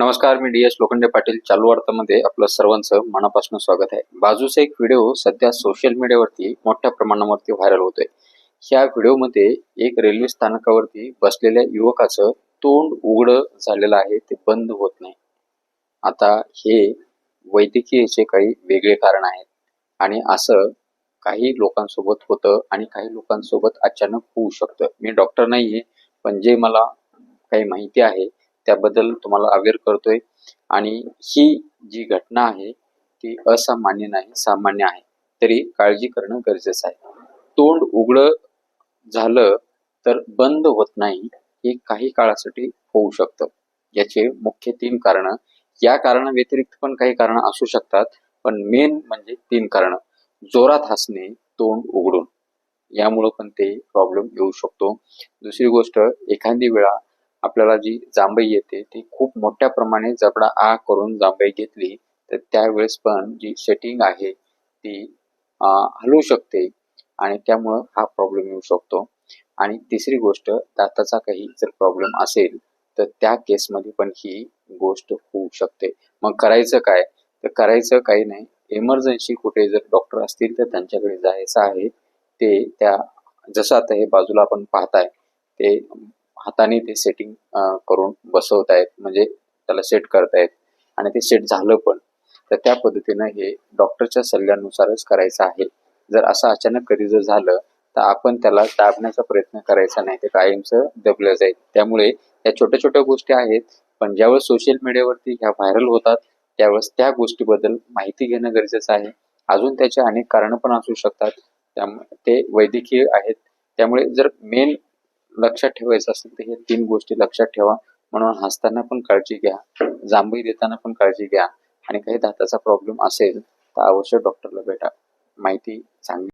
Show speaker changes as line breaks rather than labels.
नमस्कार, मी D S Lokhande Patil. चालू वार्तामध्ये आपलं सर्वांचं मनापासून स्वागत आहे. बाजूचा एक व्हिडिओ सध्या सोशल मीडियावरती मोठ्या प्रमाणावरती व्हायरल होतोय. ह्या व्हिडिओमध्ये एक रेल्वे स्थानकावरती बसलेल्या युवकाचं तोंड उघडं झालेलं आहे, ते बंद होत नाही. आता हे वैद्यकीयचे काही वेगळे कारण आहेत आणि असं काही लोकांसोबत होतं आणि काही लोकांसोबत अचानक होऊ शकतं. मी डॉक्टर नाहीये, पण जे मला काही माहिती आहे त्याबद्दल तुम्हाला अवेअर करतोय. आणि ही जी घटना आहे ती असामान्य नाही, सामान्य आहे, तरी काळजी करणं गरजेचं आहे. तोंड उघडं झालं तर बंद होत नाही, हे काही काळासाठी होऊ शकतं. याचे मुख्य 3 कारणं. या कारणाव्यतिरिक्त पण काही कारणं असू शकतात, पण मेन म्हणजे 3 कारणं. जोरात हसणे तोंड उघडून, यामुळं पण ते प्रॉब्लेम येऊ शकतो. दुसरी गोष्ट, एखादी वेळा आपल्याला जी जांभई येते ती खूप मोठ्या प्रमाणे जबडा आ करून जांभई घेतली तर त्यावेळेस पण जी सेटिंग आहे ती हलू शकते आणि त्यामुळं हा प्रॉब्लेम येऊ शकतो. आणि तिसरी गोष्ट, दाताचा काही जर प्रॉब्लेम असेल तर त्या केसमध्ये पण ही गोष्ट होऊ शकते. मग करायचं काय? तर करायचं काही नाही, इमर्जन्सी कुठे जर डॉक्टर असतील तर त्यांच्याकडे जायचं आहे. ते त्या जसं आता हे बाजूला आपण पाहताय ते हाताने ते सेटिंग करून बसवतायत, म्हणजे त्याला सेट करतायत आणि ते सेट झालं पण. तर त्या पद्धतीनं हे डॉक्टरच्या सल्ल्यानुसारच करायचं आहे. जर असं अचानक कधी जर झालं तर आपण त्याला दाबण्याचा प्रयत्न करायचा नाही, ते कायमचं दबलं जाईल. त्यामुळे या छोट्या छोट्या गोष्टी आहेत, पण ज्यावेळेस सोशल मीडियावरती ह्या व्हायरल होतात त्यावेळेस त्या गोष्टीबद्दल माहिती घेणं गरजेचं आहे. अजून त्याचे अनेक कारणं पण असू शकतात, त्यामुळे ते वैद्यकीय आहेत. त्यामुळे जर मेन लक्षात ठेवायचं असेल तर हे 3 गोष्टी लक्षात ठेवा. म्हणून हसताना पण काळजी घ्या, जांभई देताना पण काळजी घ्या आणि काही दाताचा प्रॉब्लेम असेल तर अवश्य डॉक्टरला भेटा. माहिती चांगली